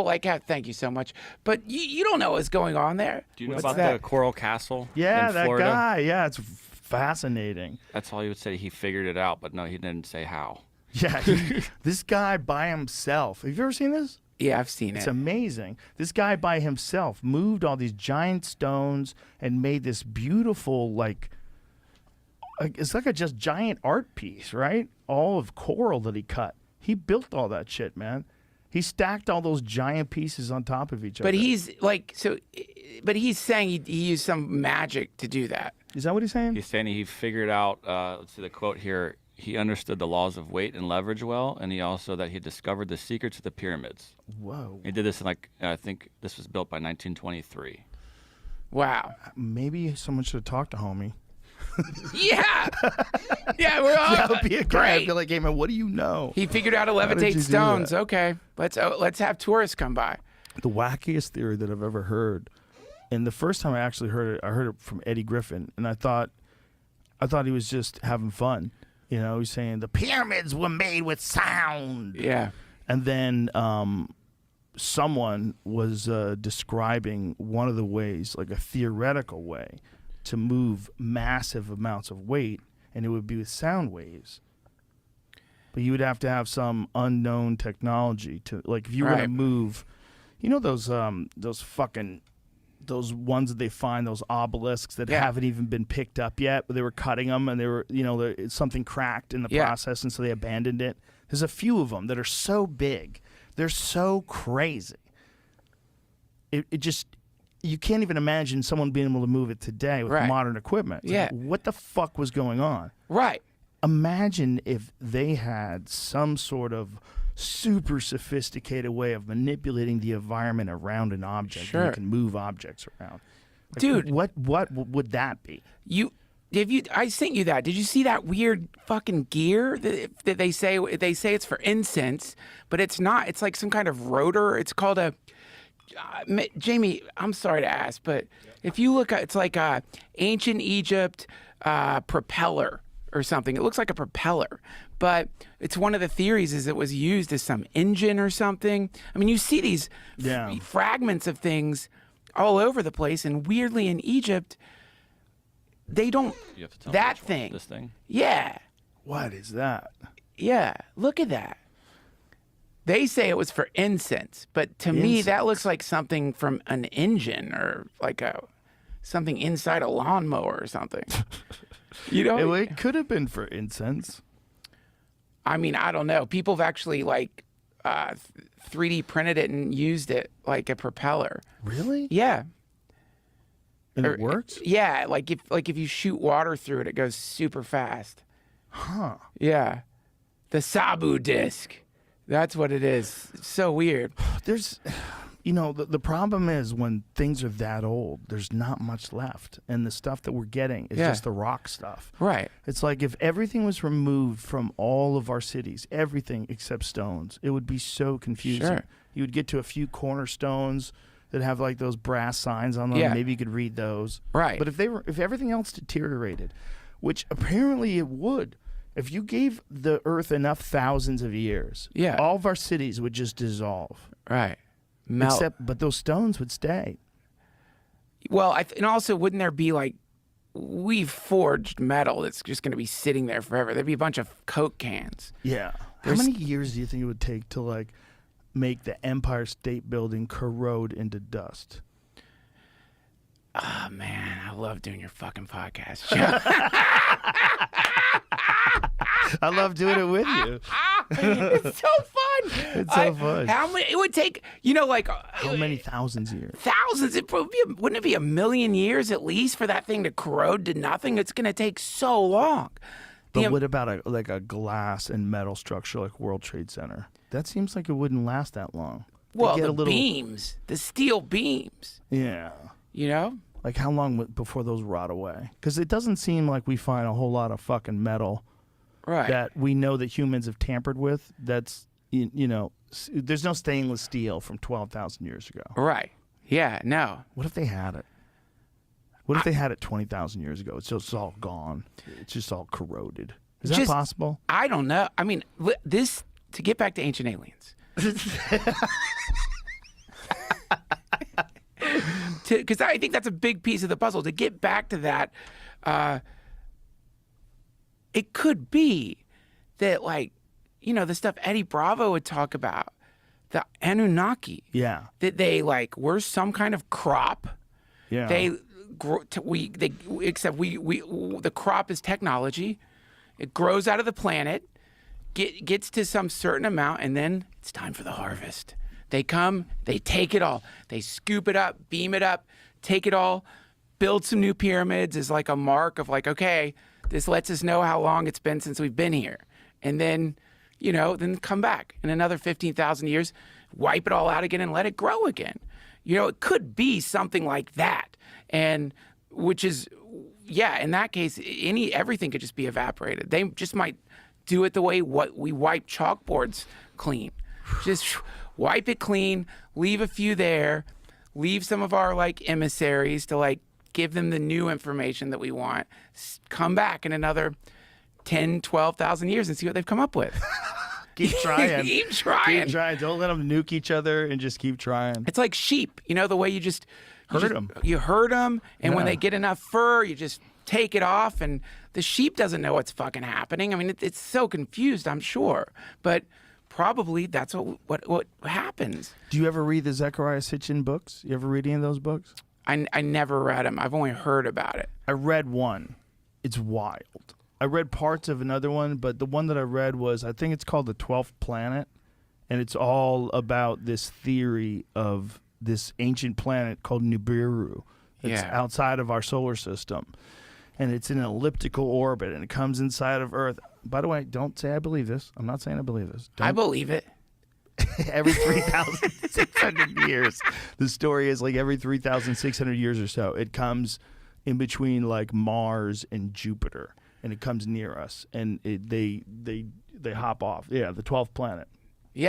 like, thank you so much. But you don't know what's going on there. Do you know about the Coral Castle? Yeah, in that Florida? guy. Yeah, it's fascinating. That's all he would say. He figured it out, but no, he didn't say how. Yeah, this guy by himself. Have you ever seen this? Yeah, I've seen It's it. amazing. This guy by himself moved all these giant stones and made this beautiful, like it's like a just giant art piece, right? All of coral that he cut. He built all that shit, man. He stacked all those giant pieces on top of each other. But he's like, but he's saying he used some magic to do that. Is that what he's saying? He's saying he figured out, let's see the quote here, he understood the laws of weight and leverage well, and he also that he discovered the secrets of the pyramids. Whoa. He did this in I think this was built by 1923. Wow. Maybe someone should have talked to homie. Yeah. Yeah, we're all That would be a guy. I'd great. be like, hey, man, what do you know? He figured out to did you levitate do stones. that? Okay, let's have tourists come by. The wackiest theory that I've ever heard, and the first time I actually heard it, I heard it from Eddie Griffin, and I thought he was just having fun. You know, he's saying the pyramids were made with sound. Yeah. And then someone was describing one of the ways, like a theoretical way, to move massive amounts of weight, and it would be with sound waves. But you would have to have some unknown technology to, like, if you were Right. going to move, you know, those ones that they find, those obelisks that haven't even been picked up yet, but they were cutting them and they were, you know, something cracked in the process, and so they abandoned it. There's a few of them that are so big, they're so crazy. It just, you can't even imagine someone being able to move it today with modern equipment. It's like, what the fuck was going on? Right. Imagine if they had some sort of super sophisticated way of manipulating the environment around an object. Sure. And you can move objects around. Like, Dude. what would that be? I sent you that. Did you see that weird fucking gear that they say it's for incense, but it's not. It's like some kind of rotor. It's called a Jamie, I'm sorry to ask, but if you look at, it's like a ancient Egypt propeller or something. It looks like a propeller, but it's one of the theories is it was used as some engine or something. I mean, you see these fragments of things all over the place, and weirdly in Egypt, they don't. You have to tell that me thing. this thing. Yeah. What is that? Yeah. Look at that. They say it was for incense, but to me that looks like something from an engine or like something inside a lawnmower or something. You know, It could have been for incense. I mean, I don't know. People have actually like 3D printed it and used it like a propeller. Really? Yeah. And it works? Yeah, like if you shoot water through it, it goes super fast. Huh. Yeah. The Sabu disc. That's what it is. It's so weird. There's, you know, the problem is when things are that old, there's not much left. And the stuff that we're getting is just the rock stuff. Right. It's like if everything was removed from all of our cities, everything except stones, it would be so confusing. Sure. You would get to a few cornerstones that have like those brass signs on them. Yeah. Maybe you could read those. Right. But if everything else deteriorated, which apparently it would, if you gave the earth enough thousands of years, all of our cities would just dissolve. Right. Melt. But those stones would stay. Well, and also, wouldn't there be like, we've forged metal that's just going to be sitting there forever? There'd be a bunch of Coke cans. Yeah. How many years do you think it would take to like make the Empire State Building corrode into dust? Oh man, I love doing your fucking podcast. I love doing it with you. It's so fun. It's so fun. How many? It would take, you know, like how many thousands of years? Thousands. Wouldn't it be 1,000,000 years at least for that thing to corrode to nothing? It's going to take so long. But what about a glass and metal structure like World Trade Center? That seems like it wouldn't last that long. Well, the beams, the steel beams. Yeah. You know? Like how long before those rot away? Because it doesn't seem like we find a whole lot of fucking metal that we know that humans have tampered with. That's, you know, there's no stainless steel from 12,000 years ago. Right. Yeah, no. What if they had it? What if they had it 20,000 years ago? It's just all gone. It's just all corroded. Is that possible? I don't know. I mean, to get back to Ancient Aliens. because I think that's a big piece of the puzzle. To get back to that, it could be that, like, you know, the stuff Eddie Bravo would talk about, the Anunnaki. Yeah. That they, like, were some kind of crop. Yeah. The crop is technology. It grows out of the planet, gets to some certain amount, and then it's time for the harvest. They come, they take it all. They scoop it up, beam it up, take it all, build some new pyramids as like a mark of like, okay, this lets us know how long it's been since we've been here. And then, you know, then come back in another 15,000 years, wipe it all out again and let it grow again. You know, it could be something like that. And which is, yeah, in that case, everything could just be evaporated. They just might do it the way we wipe chalkboards clean. Just wipe it clean, leave a few there, leave some of our like emissaries to like give them the new information that we want. Come back in another 10, 12,000 years and see what they've come up with. Keep trying. Keep trying. Keep trying. Don't let them nuke each other and just keep trying. It's like sheep, you know, the way you just herd them. You herd them, and when Yeah. they get enough fur, you just take it off, and the sheep doesn't know what's fucking happening. I mean, it's so confused, I'm sure, but probably that's what happens. Do you ever read the Zecharia Sitchin books? You ever read any of those books? I never read them. I've only heard about it. I read one. It's wild. I read parts of another one, but the one that I read was, I think it's called The 12th Planet, and it's all about this theory of this ancient planet called Nibiru. It's outside of our solar system, and it's in an elliptical orbit, and it comes inside of Earth. By the way, don't say I believe this. I'm not saying I believe this. I believe it. Every 3,600 years, the story is like every 3,600 years or so, it comes in between like Mars and Jupiter, and it comes near us, and they hop off. Yeah, the 12th planet.